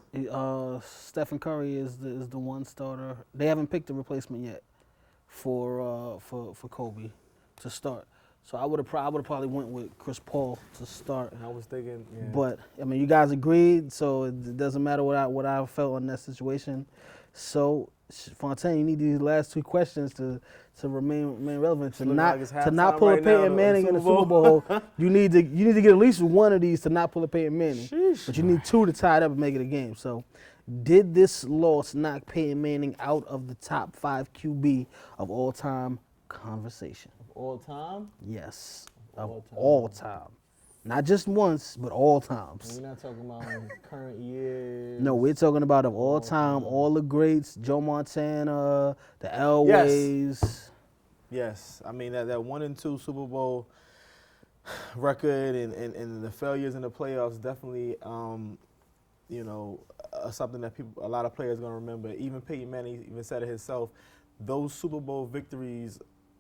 Stephen Curry is the one starter. They haven't picked a replacement yet for Kobe to start. So I would have probably went with Chris Paul to start. And I was thinking, yeah. But I mean, you guys agreed, so it doesn't matter what I felt in that situation. So Fontaine, you need these last two questions to remain relevant. To not pull a Peyton Manning in the Super Bowl. You need to get at least one of these to not pull a Peyton Manning. Sheesh. But you need two to tie it up and make it a game. So, did this loss knock Peyton Manning out of the top 5 QB of all time conversation? All time? Yes, of all time. Not just once, but all times. We're not talking about current years. No, we're talking about of all time, all the greats, Joe Montana, the Elways. Yes, I mean that 1-2 Super Bowl record and the failures in the playoffs definitely, something that a lot of players gonna remember. Even Peyton Manning even said it himself. Those Super Bowl victories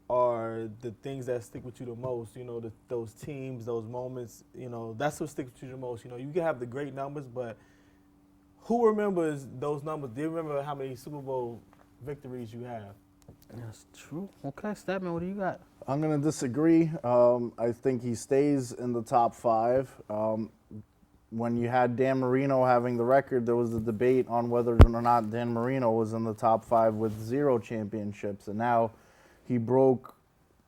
are the things that stick with you the most. You know, those teams, those moments. You know, that's what sticks with you the most. You know, you can have the great numbers, but who remembers those numbers? Do you remember how many Super Bowl victories you have? That's true. Okay, Statman, what do you got? I'm going to disagree. I think he stays in the top 5. When you had Dan Marino having the record, there was a debate on whether or not Dan Marino was in the top 5 with 0 championships. And now he broke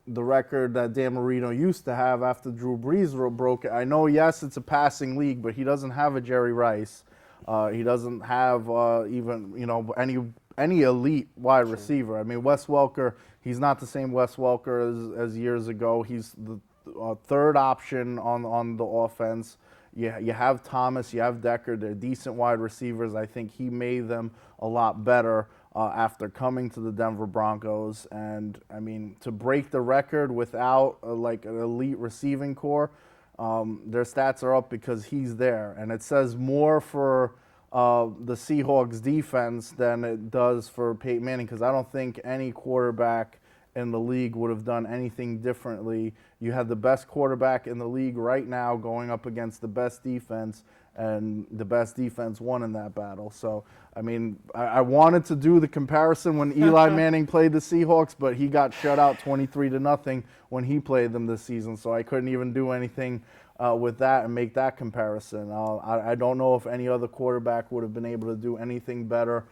the record that Dan Marino used to have after Drew Brees broke it. I know, yes, it's a passing league, but he doesn't have a Jerry Rice. He doesn't have even, any elite wide receiver. I mean, Wes Welker, he's not the same Wes Welker as years ago. He's the third option on the offense. You have Thomas, you have Decker. They're decent wide receivers. I think he made them a lot better after coming to the Denver Broncos. And, I mean, to break the record without an elite receiving core, their stats are up because he's there. And it says more for the Seahawks defense than it does for Peyton Manning, because I don't think any quarterback in the league would have done anything differently. You have the best quarterback in the league right now going up against the best defense, and the best defense won in that battle. So, I mean, I wanted to do the comparison when Eli Manning played the Seahawks, but he got shut out 23-0 when he played them this season, so I couldn't even do anything with that and make that comparison. I don't know if any other quarterback would have been able to do anything better.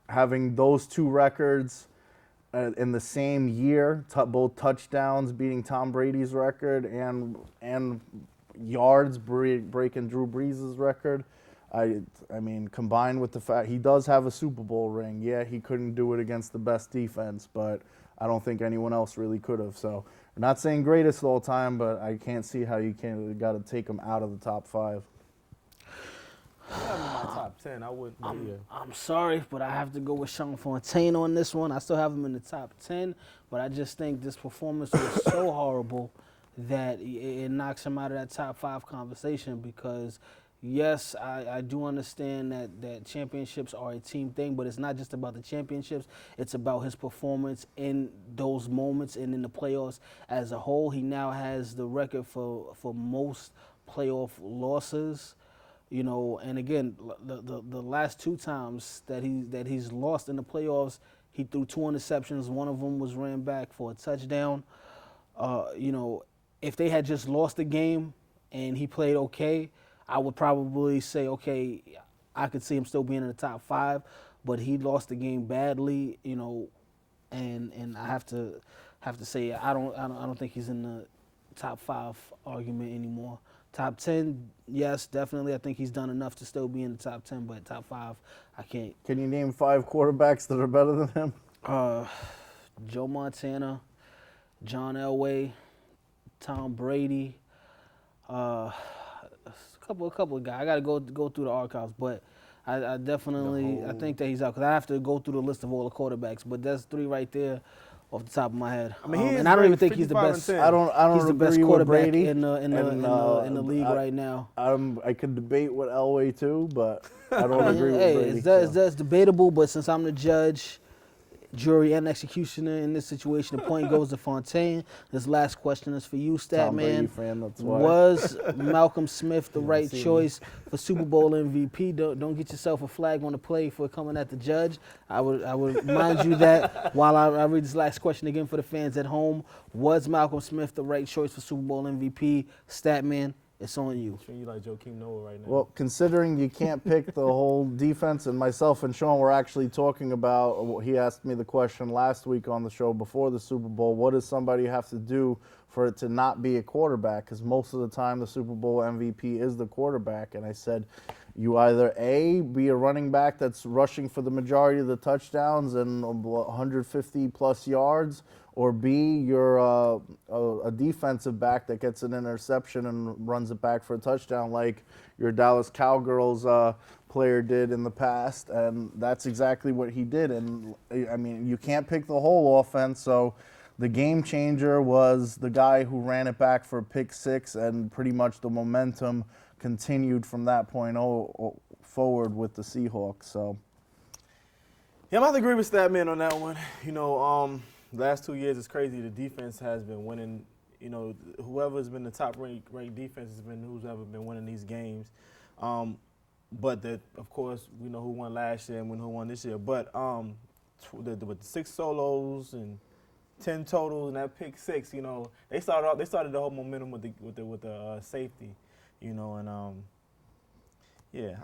Having those two records in the same year, both touchdowns beating Tom Brady's record and yards breaking Drew Brees' record. I mean, combined with the fact he does have a Super Bowl ring. Yeah, he couldn't do it against the best defense, but I don't think anyone else really could have. So, I'm not saying greatest of all time, but I can't see how you got to take him out of the top 5. I have him in my top 10. I wouldn't. I'm sorry, but I have to go with Sean Fontaine on this one. I still have him in the top 10, but I just think this performance was so horrible that it knocks him out of that top 5 conversation because, yes, I do understand that championships are a team thing, but it's not just about the championships. It's about his performance in those moments and in the playoffs as a whole. He now has the record for most playoff losses. You know, and again, the last 2 times that he's lost in the playoffs, he threw 2 interceptions. One of them was ran back for a touchdown. You know, if they had just lost the game and he played okay, I would probably say, okay, I could see him still being in the top 5, but he lost the game badly, you know, and I have to say I don't think he's in the top 5 argument anymore. Top 10, yes, definitely. I think he's done enough to still be in the top 10, but top 5, I can't. Can you name 5 quarterbacks that are better than him? Joe Montana, John Elway, Tom Brady, couple of guys. I got to go through the archives, but I definitely I think that he's out because I have to go through the list of all the quarterbacks. But that's 3 right there, off the top of my head. I mean, he is and I don't great, even think he's the 55 best. and 10. I don't He's the best agree with quarterback Brady in the league right now. I could debate with Elway too, but I don't agree with Brady. That's debatable. But since I'm the judge, jury, and executioner in this situation, the point goes to Fontaine. This last question is for you, Tom Brady Statman. fan, that's why. Was Malcolm Smith the right choice for Super Bowl MVP? Don't get yourself a flag on the play for coming at the judge. I would remind you that while I read this last question again for the fans at home. Was Malcolm Smith the right choice for Super Bowl MVP? Statman, it's on you. You like Joakim Noah right now. Well, considering you can't pick the whole defense, and myself and Sean were actually talking about, he asked me the question last week on the show before the Super Bowl, what does somebody have to do for it to not be a quarterback? Because most of the time the Super Bowl MVP is the quarterback. And I said, you either A, be a running back that's rushing for the majority of the touchdowns and 150 plus yards, or B, you're a defensive back that gets an interception and runs it back for a touchdown like your Dallas Cowgirls player did in the past. And that's exactly what he did. And, I mean, you can't pick the whole offense, so the game changer was the guy who ran it back for a pick 6, and pretty much the momentum continued from that point forward with the Seahawks. So, yeah, I'm going to agree with Statman on that one. You know, last 2 years it's crazy. The defense has been winning. You know, whoever's been the top ranked defense has been who's ever been winning these games. But of course, we know who won last year and who won this year. But with the 6 solos and 10 totals and that pick 6, you know, they started the whole momentum with the safety, you know, and yeah,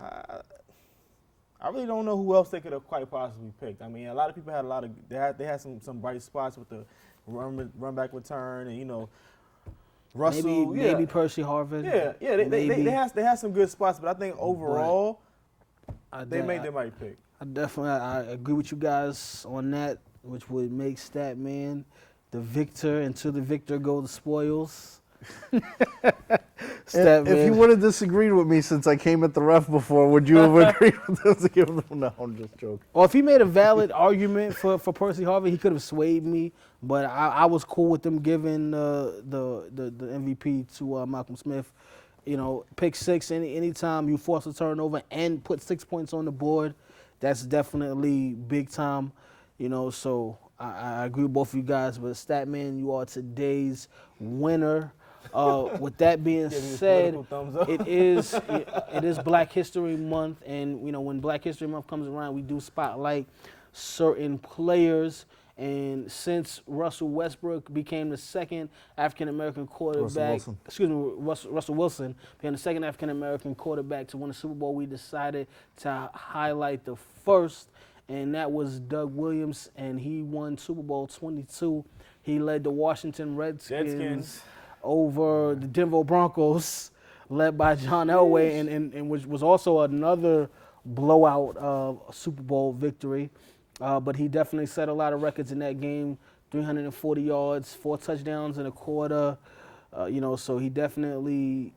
I really don't know who else they could have quite possibly picked. I mean, a lot of people had they had some bright spots with the run back return, and you know, Russell, maybe Percy Harvin. Yeah, they had some good spots, but I think overall they made the right pick. I agree with you guys on that, which would make Statman the victor, and to the victor go the spoils. If you would have disagreed with me since I came at the ref before, would you have agreed with them to give them? No, I'm just joking. Or if he made a valid argument for Percy Harvin, he could have swayed me. But I was cool with them giving the MVP to Malcolm Smith. You know, pick 6, anytime you force a turnover and put 6 points on the board, that's definitely big time. You know, so I agree with both of you guys. But Statman, you are today's winner. With that being said, it is Black History Month, and you know when Black History Month comes around, we do spotlight certain players. And since Russell Westbrook became the second African American quarterback, Russell Wilson became the second African American quarterback to win a Super Bowl, we decided to highlight the first, and that was Doug Williams, and he won Super Bowl 22. He led the Washington Redskins over the Denver Broncos, led by John Elway, and which was also another blowout Super Bowl victory. But he definitely set a lot of records in that game, 340 yards, 4 touchdowns in a quarter. You know, so he definitely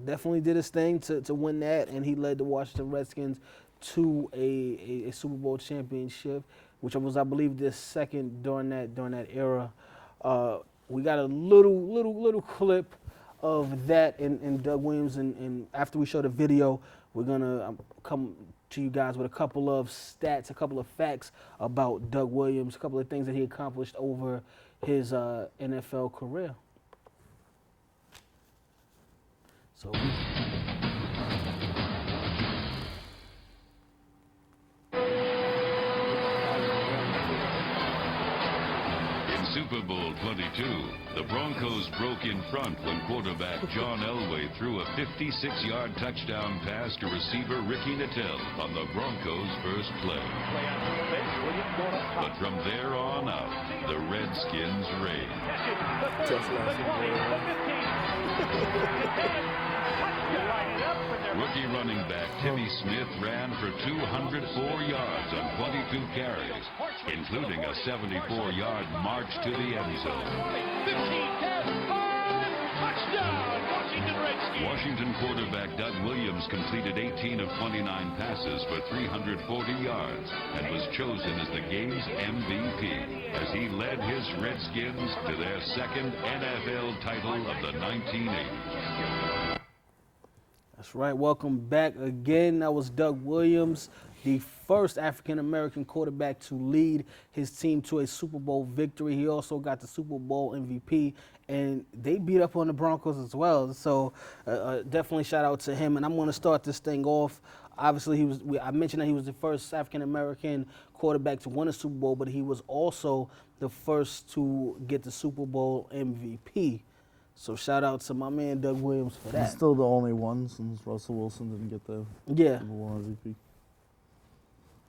did his thing to win that, and he led the Washington Redskins to a Super Bowl championship, which was, I believe, the second during that era. We got a little clip of that in Doug Williams, and after we show the video, we're gonna come to you guys with a couple of stats, a couple of facts about Doug Williams, a couple of things that he accomplished over his NFL career. So. Super Bowl 22, the Broncos broke in front when quarterback John Elway threw a 56-yard touchdown pass to receiver Ricky Nattell on the Broncos' first play. But from there on out, the Redskins reigned. Rookie running back Timmy Smith ran for 204 yards on 22 carries, including a 74-yard march to the end zone. Touchdown, Washington Redskins. Washington quarterback Doug Williams completed 18 of 29 passes for 340 yards and was chosen as the game's MVP as he led his Redskins to their second NFL title of the 1980s. That's right. Welcome back again. That was Doug Williams, the first African-American quarterback to lead his team to a Super Bowl victory. He also got the Super Bowl MVP, and they beat up on the Broncos as well. So definitely shout out to him. And I'm going to start this thing off. Obviously, I mentioned that he was the first African-American quarterback to win a Super Bowl, but he was also the first to get the Super Bowl MVP. So shout out to my man Doug Williams for that. He's still the only one since Russell Wilson didn't get the Super Bowl MVP.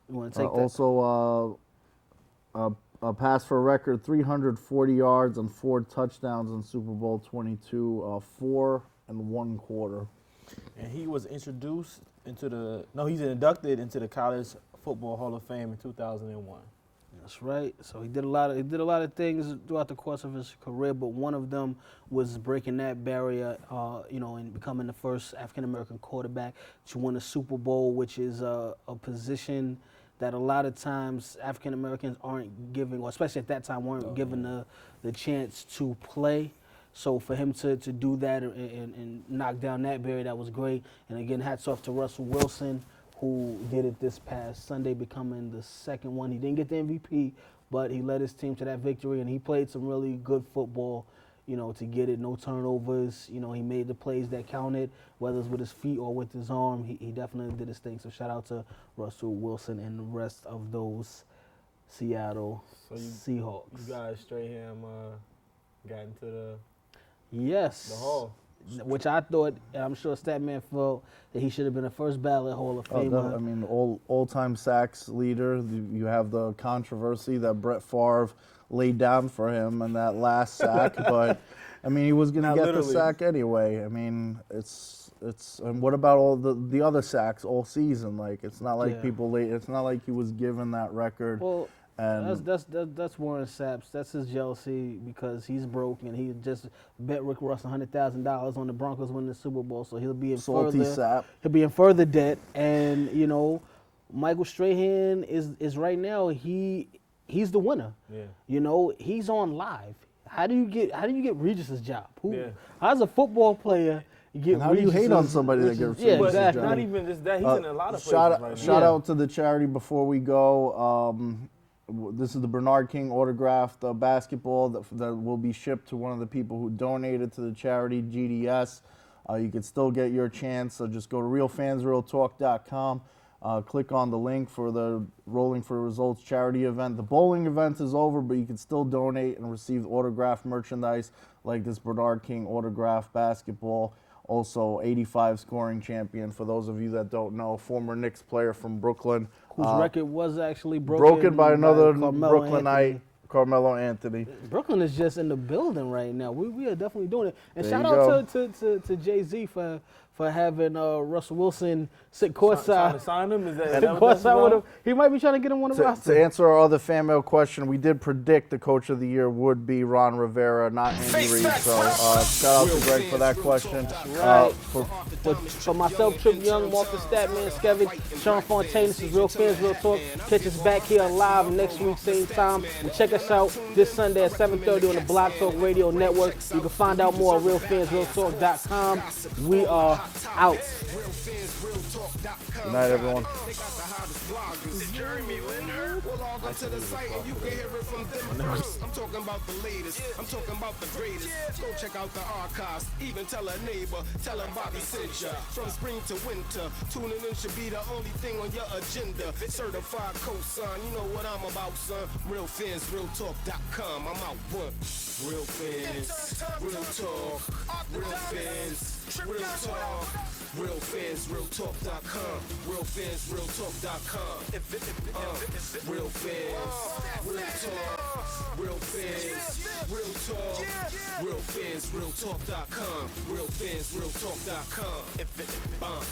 You want to take that? Also, a pass for a record 340 yards and 4 touchdowns in Super Bowl 22, 4 1/4. And he was he's inducted into the College Football Hall of Fame in 2001. That's right. So he did a lot of things throughout the course of his career, but one of them was breaking that barrier, and becoming the first African-American quarterback to win a Super Bowl, which is a position that a lot of times African-Americans aren't given, or especially at that time weren't given the chance to play. So for him to do that and knock down that barrier, that was great. And again, hats off to Russell Wilson, who did it this past Sunday, becoming the second one. He didn't get the MVP, but he led his team to that victory, and he played some really good football, to get it. No turnovers. He made the plays that counted, whether it's with his feet or with his arm. He definitely did his thing. So shout out to Russell Wilson and the rest of those Seattle Seahawks. You guys straight him got into the Hall. Which I thought, and I'm sure Statman felt, that he should have been a first ballot Hall of Famer. I mean, all-time sacks leader. You have the controversy that Brett Favre laid down for him in that last sack, but I mean, he was going to get the sack anyway. I mean, it's and what about all the other sacks all season? Like, it's not like it's not like he was given that record. Well, that's Warren Sapp's. That's his jealousy because he's broke and he just bet Rick Ross $100,000 on the Broncos winning the Super Bowl, so he'll be in further debt. And Michael Strahan is right now he's the winner. Yeah. He's on live. How do you get Regis's job? How's a football player get? And how do you hate on somebody that gets Regis's exactly. Not even just that. He's in a lot of places right now. Shout out to the charity before we go. This is the Bernard King autographed basketball that will be shipped to one of the people who donated to the charity, GDS. You can still get your chance, so just go to realfansrealtalk.com. Click on the link for the Rolling for Results charity event. The bowling event is over, but you can still donate and receive autographed merchandise like this Bernard King autographed basketball. Also, 85 scoring champion, for those of you that don't know, former Knicks player from Brooklyn. Whose record was actually broken by another Brooklynite, Carmelo Anthony. Brooklyn is just in the building right now. We are definitely doing it. And shout out to Jay-Z for having Russell Wilson sit courtside. Trying to sign him? Is that sit courtside with him. He might be trying to get him on the roster. To answer our other fan mail question, we did predict the coach of the year would be Ron Rivera, not Andy Reid. So shout out to Greg for that question. For myself, Trip Young, Mark the Statman, Skevich, Sean Fontaine, this is Real Fans, Real Talk. Catch us back here live next week, same time. And check us out this Sunday at 7:30 on the Block Talk Radio Network. You can find out more at realfansrealtalk.com. We are out. Good night, everyone. I'm talking about the latest. I'm talking about the greatest. Go check out the archives. Even tell a neighbor. Tell him Bobby sent ya. From spring to winter, tuning in should be the only thing on your agenda. Certified cosign. You know what I'm about, son. RealFansRealTalk.com. I'm out one. Real fans, real talk. Real fans, real talk. RealFansRealTalk.com. RealFansRealTalk.com. Real fans, real talk. Real fans, real talk. RealFansRealTalk.com. RealFansRealTalk.com.